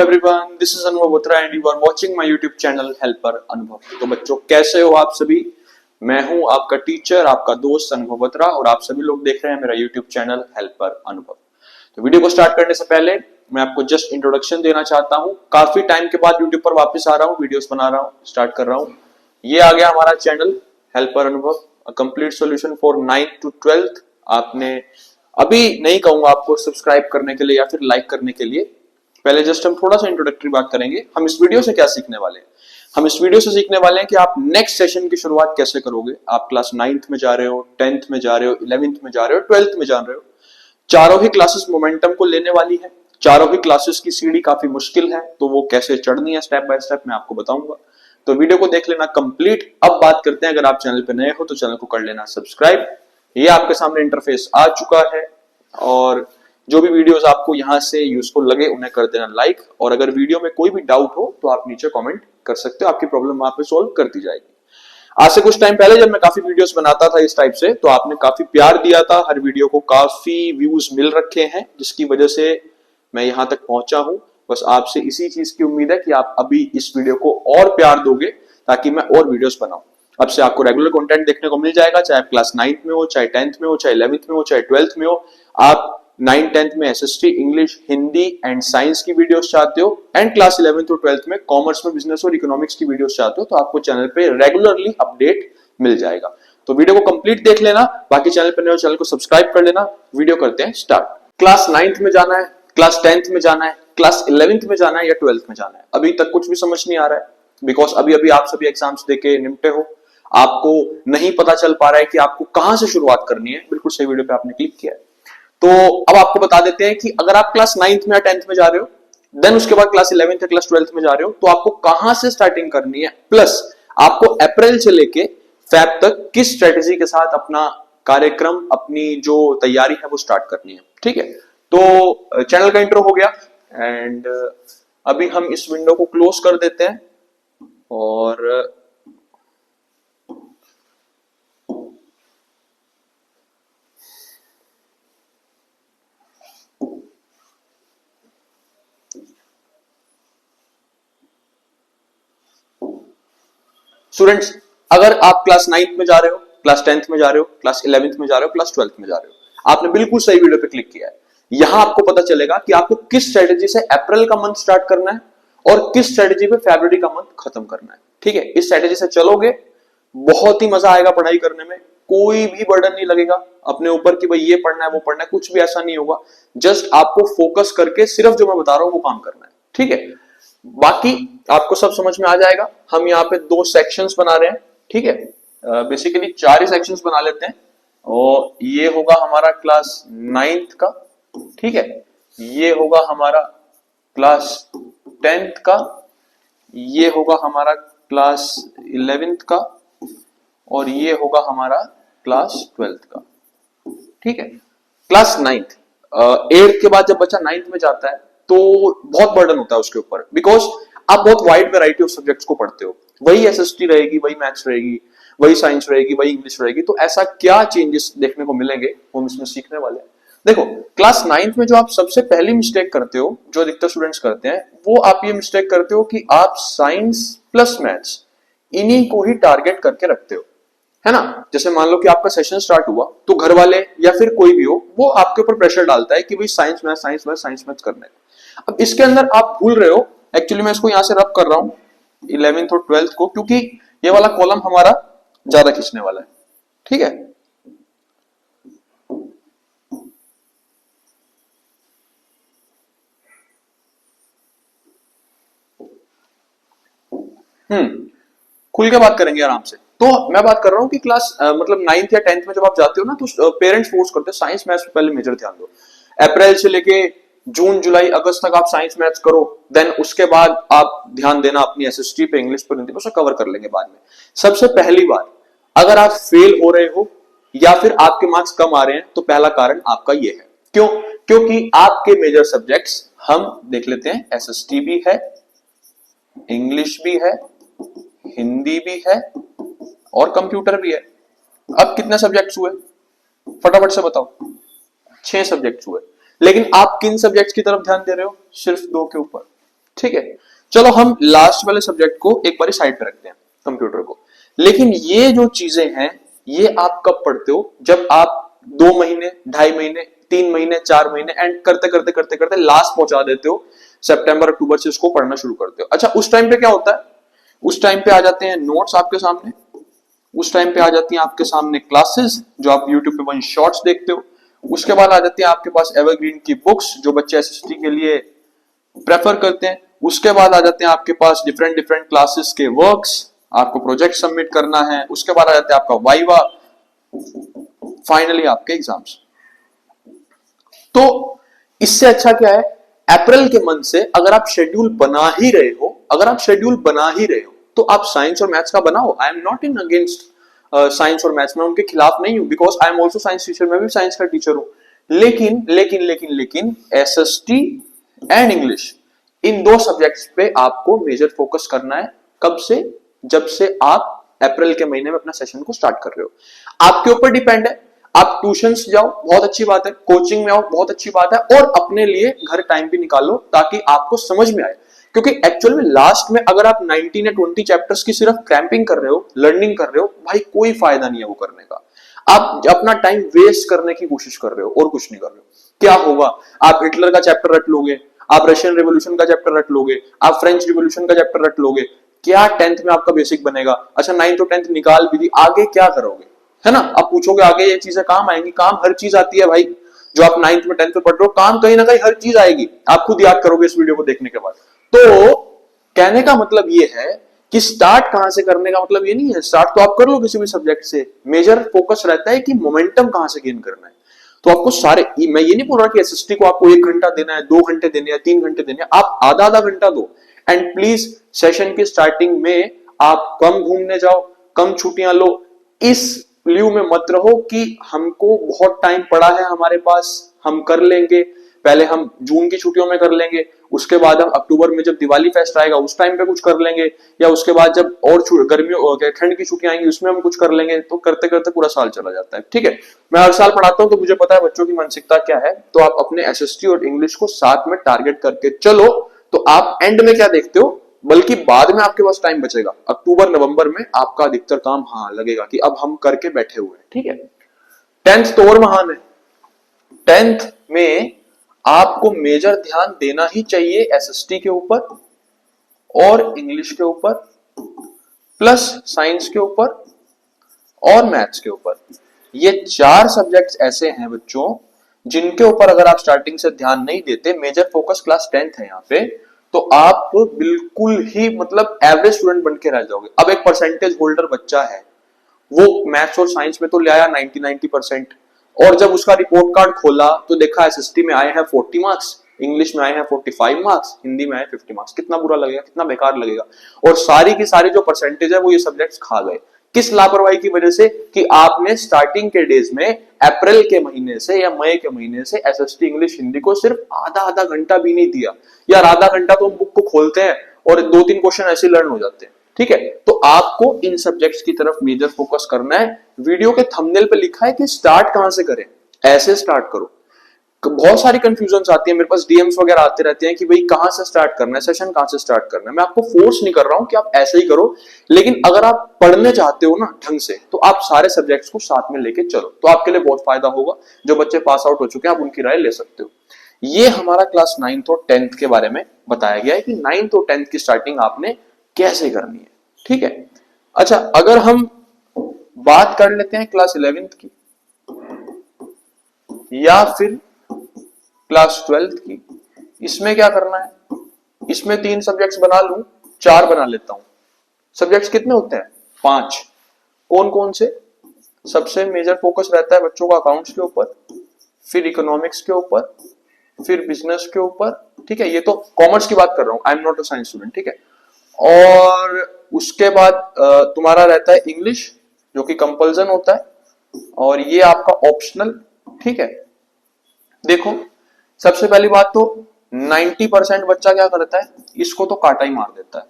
everyone, this is Anubhav Batra and you are watching my YouTube channel Helper अनुभव। तो बच्चों कैसे हो आप सभी। मैं हूं आपका टीचर, आपका दोस्त अनुभव बत्रा और आप सभी लोग देख रहे हैं मेरा YouTube चैनल हेल्पर अनुभव। तो वीडियो को स्टार्ट करने से पहले मैं आपको जस्ट इंट्रोडक्शन देना चाहता हूं। काफी टाइम के बाद YouTube पर वापस आ रहा हूं, वीडियोस बना रहा हूं, स्टार्ट कर रहा हूं। ये आ गया हमारा चैनल हेल्पर अनुभव, a complete solution for 9th to 12th। आपने अभी नहीं कहूंगा आपको सब्सक्राइब करने के लिए या फिर लाइक करने के लिए। पहले जस्ट हम थोड़ा सा इंट्रोडक्टरी बात करेंगे। हम इस वीडियो से क्या सीखने वाले हैं। हम इस वीडियो से सीखने वाले हैं कि आप नेक्स्ट सेशन की शुरुआत कैसे करोगे। आप क्लास 9th में जा रहे हो, 10th में जा रहे हो, 11th में जा रहे हो, 12th में जा रहे हो। चारों ही क्लासेस मोमेंटम को लेने वाली है। चारों ही क्लासेस की सीढ़ी काफी मुश्किल है, तो वो कैसे चढ़नी है स्टेप बाय स्टेप मैं आपको बताऊंगा। तो वीडियो को देख लेना कंप्लीट। अब बात करते हैं, अगर आप चैनल पे नए हो तो चैनल को कर लेना सब्सक्राइब। ये आपके सामने इंटरफेस आ चुका है और जो भी वीडियोस आपको यहां से यूजफुल लगे उन्हें कर देना लाइक। और अगर वीडियो में कोई भी डाउट हो तो आप नीचे कमेंट कर सकते हो, आपकी प्रॉब्लम वहां पे सोल्व कर दी जाएगी। आज से कुछ टाइम पहले जब मैं काफी वीडियोस बनाता था इस टाइप से, तो आपने काफी प्यार दिया था, हर वीडियो को काफी व्यूज मिल रखे हैं, जिसकी वजह से मैं यहां तक पहुंचा हूं। बस आपसे इसी चीज की उम्मीद है कि आप अभी इस वीडियो को और प्यार दोगे ताकि मैं और वीडियोस बनाऊं। अब से आपको रेगुलर कंटेंट देखने को मिल जाएगा, चाहे आप क्लास 9th में हो, चाहे 10th में हो, चाहे 11th में हो, चाहे 12th में हो। आप 9th 10th में SST, English, Hindi and science की वीडियोस चाहते हो एंड क्लास 11th और 12th में कॉमर्स में बिजनेस और इकोनॉमिक्स की वीडियोस चाहते हो, तो आपको चैनल पे रेगुलरली अपडेट मिल जाएगा। तो वीडियो को कंप्लीट देख लेना, बाकी चैनल पर नए हो चैनल को सब्सक्राइब कर लेना। वीडियो करते हैं स्टार्ट। क्लास 9th में जाना है, क्लास 10th में जाना है, क्लास 11th में जाना है या 12th में जाना है, अभी तक कुछ भी समझ नहीं आ रहा है। बिकॉज अभी अभी आप सभी एग्जाम्स देके निपटे हो, आपको नहीं पता चल पा रहा है कि आपको कहां से शुरुआत करनी है। बिल्कुल सही वीडियो पे आपने क्लिक किया है। तो अब आपको बता देते हैं कि अगर आप क्लास 9th में या 10th में जा रहे हो, देन उसके बाद क्लास 11th या क्लास 12th में जा रहे हो, तो आपको कहां से स्टार्टिंग करनी है, प्लस आपको अप्रैल से लेके फेब तक किस स्ट्रेटेजी के साथ अपना कार्यक्रम, अपनी जो तैयारी है वो स्टार्ट करनी है। ठीक है, तो चैनल का इंट्रो हो गया एंड अभी हम इस विंडो को क्लोज कर देते हैं और स्टूडेंट्स, अगर आप क्लास 9th में जा रहे हो, क्लास 10th में जा रहे हो, क्लास 11th में जा रहे हो, क्लास 12th में जा रहे हो, आपने बिल्कुल सही वीडियो पे क्लिक किया है। यहां आपको पता चलेगा कि आपको किस स्ट्रेटेजी से अप्रैल का मंथ स्टार्ट करना है और किस स्ट्रेटेजी पे फरवरी का मंथ खत्म करना है। ठीक है, इस स्ट्रेटेजी से चलोगे, बहुत ही मजा आएगा पढ़ाई करने में। कोई भी बर्डन नहीं लगेगा अपने ऊपर कि भाई ये पढ़ना है वो पढ़ना है, कुछ भी ऐसा नहीं होगा। जस्ट आपको फोकस करके सिर्फ जो मैं बता रहा हूं वो काम करना है। ठीक है, बाकी आपको सब समझ में आ जाएगा। हम यहाँ पे 2 सेक्शंस बना रहे हैं। ठीक है, बेसिकली 4 ही सेक्शंस बना लेते हैं और ये होगा हमारा क्लास 9th का। ठीक है, ये होगा हमारा क्लास 10th का, ये होगा हमारा क्लास 11th का और ये होगा हमारा क्लास 12th का। ठीक है, क्लास 9th 8th के बाद जब बच्चा 9th में जाता है तो बहुत बर्डन होता है उसके ऊपर, बिकॉज आप बहुत वाइड वैरायटी ऑफ सब्जेक्ट्स को पढ़ते हो। वही एसएसटी रहेगी, वही मैथ्स रहेगी, वही साइंस रहेगी, वही इंग्लिश रहेगी। तो ऐसा क्या चेंजेस देखने को मिलेंगे वो हम इसमें सीखने वाले हैं। देखो, क्लास 9th में जो आप सबसे पहली मिस्टेक करते हो, जो अधिकतर स्टूडेंट्स करते हैं, वो आप ये मिस्टेक करते हो कि आप साइंस प्लस मैथ्स इन्हीं को ही टारगेट करके रखते हो, है ना। जैसे मान लो कि आपका सेशन स्टार्ट हुआ तो घर वाले या फिर कोई भी हो वो आपके ऊपर प्रेशर डालता है कि भाई science math science math science math करना है। अब इसके अंदर आप भूल रहे हो, एक्चुअली मैं इसको यहां से रब कर रहा हूं 11th और 12th को, क्योंकि ये वाला कॉलम हमारा ज्यादा खींचने वाला है। ठीक है, खुल के बात करेंगे आराम से। तो मैं बात कर रहा हूं कि क्लास मतलब 9th या 10th में जब आप जाते हो ना, तो पेरेंट्स फोर्स करते हैं साइंस मैथ्स पे पहले मेजर ध्यान दो। अप्रैल से लेके जून जुलाई अगस्त तक आप साइंस मैथ्स करो, देन उसके बाद आप ध्यान देना अपनी एसएसटी पे, इंग्लिश पे, हिंदी पे, कवर कर लेंगे बाद में। सबसे पहली बात, अगर आप फेल हो रहे हो या फिर आपके मार्क्स कम आ रहे हैं तो पहला कारण आपका ये है। क्यों? क्योंकि आपके मेजर सब्जेक्ट्स हम देख लेते हैं, एसएसटी भी है, इंग्लिश भी है, हिंदी भी है और कंप्यूटर भी है। अब कितने सब्जेक्ट्स हुए फटाफट से बताओ? 6 सब्जेक्ट्स हुए। लेकिन आप किन सब्जेक्ट्स की तरफ ध्यान दे रहे हो? सिर्फ 2 के ऊपर। ठीक ठीक है, चलो हम लास्ट वाले सब्जेक्ट को एक बार साइड पे रखते हैं, कंप्यूटर को। लेकिन ये जो चीजें हैं ये आप कब पढ़ते हो? जब आप 2 महीने, 2.5 महीने, 3 महीने, 4 महीने एंड करते करते करते करते लास्ट पहुंचा देते हो, सितंबर अक्टूबर से इसको पढ़ना शुरू करते हो। अच्छा, उस टाइम पे क्या होता है? उस टाइम पे आ जाते हैं नोट्स आपके सामने, उस टाइम पे आ जाती हैं आपके सामने क्लासेस जो आप यूट्यूब पे वन शॉर्ट्स देखते हो, उसके बाद आ जाती है आपके पास एवरग्रीन की बुक्स जो बच्चे एसएसटी के लिए प्रेफर करते हैं, उसके बाद आ जाते हैं आपके पास डिफरेंट डिफरेंट क्लासेस के वर्क्स, आपको प्रोजेक्ट सबमिट करना है, उसके बाद आ जाते हैं आपका वाइवा, फाइनली आपके एग्जाम्स। तो इससे अच्छा क्या है, अप्रैल के मंथ से अगर आप शेड्यूल बना ही रहे हो, अगर आप शेड्यूल बना ही रहे हो तो आप साइंस और मैथ्स का बनाओ। I am not in against science और मैथ्स, मैं उनके खिलाफ नहीं हूं, because I am also science teacher, मैं भी साइंस का टीचर हूं। लेकिन लेकिन लेकिन लेकिन एसएसटी एंड इंग्लिश, इन दो सब्जेक्ट्स पे आपको मेजर फोकस करना है। कब से? जब से आप अप्रैल के महीने में अपना सेशन को स्टार्ट कर रहे हो। आपके ऊपर डिपेंड है, आप ट्यूशंस जाओ बहुत अच्छी बात है, कोचिंग में आओ बहुत अच्छी बात है, और अपने लिए घर टाइम भी निकालो ताकि आपको समझ में आए। क्योंकि एक्चुअल में लास्ट में अगर आप 19 या 20 चैप्टर्स की सिर्फ क्रैम्पिंग कर रहे हो, लर्निंग कर रहे हो, भाई कोई फायदा नहीं है वो करने का। आप अपना टाइम वेस्ट करने की कोशिश कर रहे हो और कुछ नहीं कर रहे हो। क्या होगा? आप हिटलर का चैप्टर रट लोगे, आप रशियन रेवोल्यूशन का चैप्टर रट लोगे, आप फ्रेंच रिवोल्यूशन का चैप्टर रट लोगे, क्या 10th में आपका बेसिक बनेगा? अच्छा 9th और 10th निकाल भी दी, आगे क्या करोगे? है ना? आप पूछोगे आगे ये चीजें काम आएंगी? काम हर चीज आती है भाई, जो आप 9th में 10th में पढ़ रहे हो, काम कहीं ना कहीं हर चीज आएगी, आप खुद याद करोगे इस वीडियो को देखने के बाद। तो कहने का मतलब ये है कि स्टार्ट कहां से करने का मतलब ये नहीं है, स्टार्ट तो आप कर लो किसी भी सब्जेक्ट से, मेजर फोकस रहता है कि मोमेंटम कहां से गेन करना है। तो आपको सारे, मैं ये नहीं बोल रहा कि एसएसटी को आपको 1 घंटा देना है, 2 घंटे देने हैं, 3 घंटे देने हैं, आप आधा आधा घंटा दो। एंड प्लीज सेशन की स्टार्टिंग में आप कम घूमने जाओ, कम छुट्टियां लो, इस ल्यू में मत रहो कि हमको बहुत टाइम पड़ा है हमारे पास, हम कर लेंगे, पहले हम जून की छुट्टियों में कर लेंगे, उसके बाद हम अक्टूबर में जब दिवाली फेस्ट आएगा उस टाइम पे कुछ कर लेंगे, या उसके बाद जब और गर्मियों ठंड की छुट्टियां आएंगी उसमें हम कुछ कर लेंगे। तो करते करते पूरा साल चला जाता है। ठीक है, मैं हर साल पढ़ाता हूं तो मुझे पता है बच्चों की मानसिकता क्या है। तो आप अपने एसएसटी और इंग्लिश को साथ में टारगेट करके चलो, तो आप एंड में क्या देखते हो, बल्कि बाद में आपके पास टाइम बचेगा, अक्टूबर नवंबर में आपका अधिकतर काम हाँ लगेगा कि अब हम करके बैठे हुए हैं। ठीक है, 10th तो और महान है। 10th में आपको मेजर ध्यान देना ही चाहिए एसएसटी के ऊपर और इंग्लिश के ऊपर, प्लस साइंस के ऊपर और मैथ्स के ऊपर। ये 4 सब्जेक्ट्स ऐसे हैं बच्चों जिनके ऊपर अगर आप स्टार्टिंग से ध्यान नहीं देते, मेजर फोकस क्लास 10th है यहाँ पे, तो आप बिल्कुल ही मतलब एवरेज स्टूडेंट बन के रह जाओगे। अब एक परसेंटेज होल्डर बच्चा है, वो मैथ्स और साइंस में तो ले आया 90% और जब उसका रिपोर्ट कार्ड खोला तो देखा एसएसटी में आए हैं 40 मार्क्स, इंग्लिश में आए हैं 45 मार्क्स, हिंदी में आए 50 मार्क्स। कितना बुरा लगेगा, कितना बेकार लगेगा। और सारी की सारी जो परसेंटेज है वो ये सब्जेक्ट्स खा गए। किस लापरवाही की वजह से? कि आपने स्टार्टिंग के डेज में अप्रैल के महीने से या मई के महीने से एसएसटी इंग्लिश हिंदी को सिर्फ आधा आधा घंटा भी नहीं दिया। यार आधा घंटा तो हम बुक को खोलते हैं और 2-3 क्वेश्चन ऐसे लर्न हो जाते हैं। ठीक है, तो आपको इन सब्जेक्ट्स की तरफ मेजर फोकस करना है। वीडियो के थंबनेल पे लिखा है कि स्टार्ट कहां से करें, ऐसे स्टार्ट करो। बहुत सारी कंफ्यूजन आती है, मेरे पास डीएम्स वगैरह आते रहते हैं कि भाई कहां से स्टार्ट करना है, सेशन कहां से स्टार्ट करना है। मैं आपको फोर्स नहीं कर रहा हूं कि आप ऐसे ही करो, लेकिन अगर आप पढ़ने चाहते हो ना ढंग से, तो आप सारे सब्जेक्ट्स को साथ में लेके चलो, तो आपके लिए बहुत फायदा होगा। जो बच्चे पास आउट हो चुके हैं आप उनकी राय ले सकते हो। ये हमारा क्लास 9th और 10th के बारे में बताया गया है कि 9th और 10th की स्टार्टिंग आपने कैसे करनी है। ठीक है, अच्छा अगर हम बात कर लेते हैं क्लास 11th की या फिर क्लास 12th की, इसमें क्या करना है? इसमें 3 सब्जेक्ट्स बना लूं, 4 बना लेता हूं। सब्जेक्ट्स कितने होते हैं? 5। कौन कौन से? सबसे मेजर फोकस रहता है बच्चों का अकाउंट्स के ऊपर, फिर इकोनॉमिक्स के ऊपर, फिर बिजनेस के ऊपर। ठीक है, ये तो कॉमर्स की बात कर रहा हूं, I am not a science student. ठीक है, और उसके बाद तुम्हारा रहता है इंग्लिश जो कि कंपल्सन होता है, और ये आपका ऑप्शनल। ठीक है, देखो सबसे पहली बात तो 90% बच्चा क्या करता है, इसको तो काटा ही मार देता है।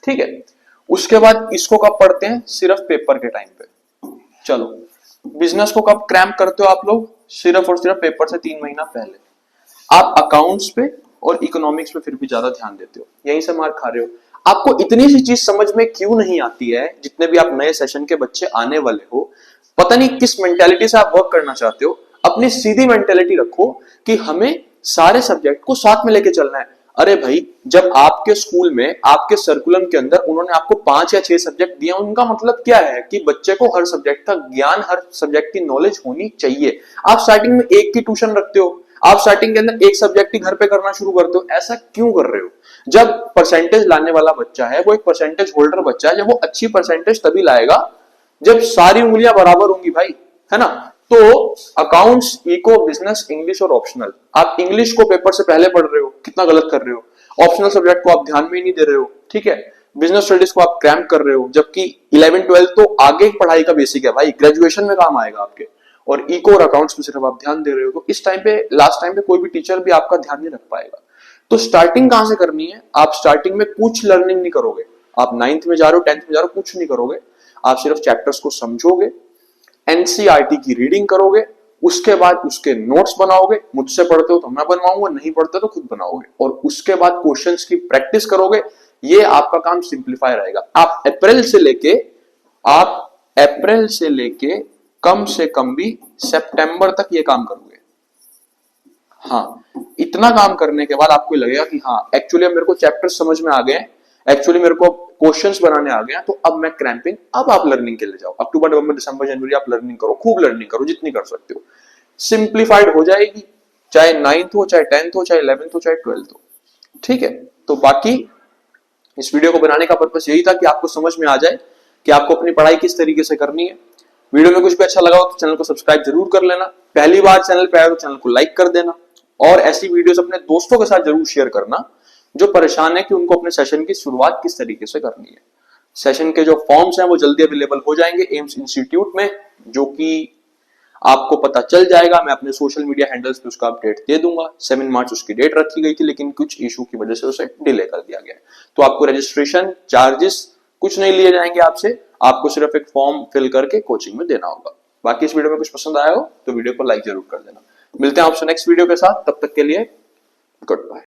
ठीक है, उसके बाद इसको कब पढ़ते हैं? सिर्फ पेपर के टाइम पे। चलो, बिजनेस को कब क्रैम्प करते हो आप लोग? सिर्फ और सिर्फ पेपर से 3 महीना पहले। आप अकाउंट्स पे और इकोनॉमिक्स में फिर भी ज्यादा ध्यान देते हो, यहीं से मार खा रहे हो। आपको इतनी सी चीज समझ में क्यों नहीं आती है? जितने भी आप नए सेशन के बच्चे आने वाले हो, पता नहीं किस मेंटेलिटी से आप वर्क करना चाहते हो। अपनी सीधी मेंटेलिटी रखो कि हमें सारे सब्जेक्ट को साथ में लेके चलना है। अरे भाई, जब आपके स्कूल में आपके सर्कुलम के अंदर उन्होंने आपको 5 या 6 सब्जेक्ट दिए, उनका मतलब क्या है कि बच्चे को हर सब्जेक्ट का ज्ञान, हर सब्जेक्ट की नॉलेज होनी चाहिए। आप स्टार्टिंग में एक की ट्यूशन रखते हो, आप स्टार्टिंग के अंदर एक सब्जेक्ट ही घर पे करना शुरू करते हो, ऐसा क्यों कर रहे हो? जब परसेंटेज लाने वाला बच्चा है वो एक परसेंटेज होल्डर बच्चा है, जब वो अच्छी परसेंटेज तभी लाएगा जब सारी उंगलियां बराबर होंगी भाई, है ना? तो अकाउंट्स, इको, बिजनेस, इंग्लिश और ऑप्शनल, आप इंग्लिश को पेपर से पहले पढ़ रहे हो, कितना गलत कर रहे हो। ऑप्शनल सब्जेक्ट को आप ध्यान में ही नहीं दे रहे हो, ठीक है। बिजनेस स्टडीज को आप क्रैम्प कर रहे हो, जबकि 11 12 तो आगे पढ़ाई का बेसिक है भाई, ग्रेजुएशन में काम आएगा आपके। और इको और अकाउंट्स में सिर्फ आप ध्यान दे रहे हो, तो इस टाइम पे, लास्ट टाइम पे कोई भी टीचर भी आपका ध्यान नहीं रख पाएगा। तो स्टार्टिंग कहां से करनी है? आप स्टार्टिंग में कुछ लर्निंग नहीं करोगे। आप 9th में जा रहे हो, 10th में जा रहे हो, कुछ नहीं करोगे। आप सिर्फ चैप्टर्स को समझोगे, एनसीईआरटी की रीडिंग करोगे, उसके बाद उसके नोट्स बनाओगे। मुझसे पढ़ते हो तो मैं बनवाऊंगा, नहीं पढ़ते तो खुद बनाओगे। और उसके बाद क्वेश्चंस की प्रैक्टिस करोगे। ये आपका काम सिंप्लीफाई रहेगा। आप अप्रैल से लेके कम से कम भी सितंबर तक ये काम करोगे। हाँ, इतना काम करने के बाद आपको लगेगा कि हाँ, एक्चुअली मेरे को चैप्टर समझ में आ गए, एक्चुअली मेरे को क्वेश्चंस बनाने आ गया, तो अब मैं क्रैम्पिंग, अब आप लर्निंग के लिए जाओ। अक्टूबर, नवंबर, दिसंबर, जनवरी आप लर्निंग करो, खूब लर्निंग करो, जितनी कर सकते हो। सिंप्लीफाइड हो जाएगी, चाहे 9th हो, चाहे 10th हो, चाहे 11th हो, चाहे 12th हो, ठीक है। तो बाकी इस वीडियो को बनाने का पर्पस यही था कि आपको समझ में आ जाए कि आपको अपनी पढ़ाई किस तरीके से करनी है। वीडियो में कुछ भी अच्छा लगा हो तो चैनल को सब्सक्राइब जरूर कर लेना। पहली बार चैनल पे आए तो चैनल को लाइक कर देना, और ऐसी वीडियोस अपने दोस्तों के साथ जरूर शेयर करना जो परेशान है कि उनको अपने सेशन की शुरुआत किस तरीके से करनी है। सेशन के जो फॉर्म्स हैं वो जल्दी अवेलेबल हो जाएंगे एम्स इंस्टीट्यूट में, जो कि आपको पता चल जाएगा। मैं अपने सोशल मीडिया हैंडल्स पे उसका अपडेट दे दूंगा। 7 मार्च उसकी डेट रखी गई थी, लेकिन कुछ इशू की वजह से उसे डिले कर दिया गया। तो आपको रजिस्ट्रेशन चार्जेस कुछ नहीं लिए जाएंगे आपसे, आपको सिर्फ एक फॉर्म फिल करके कोचिंग में देना होगा। बाकी इस वीडियो में कुछ पसंद आया हो तो वीडियो को लाइक जरूर कर देना। मिलते हैं आपसे नेक्स्ट वीडियो के साथ, तब तक के लिए गुड बाय।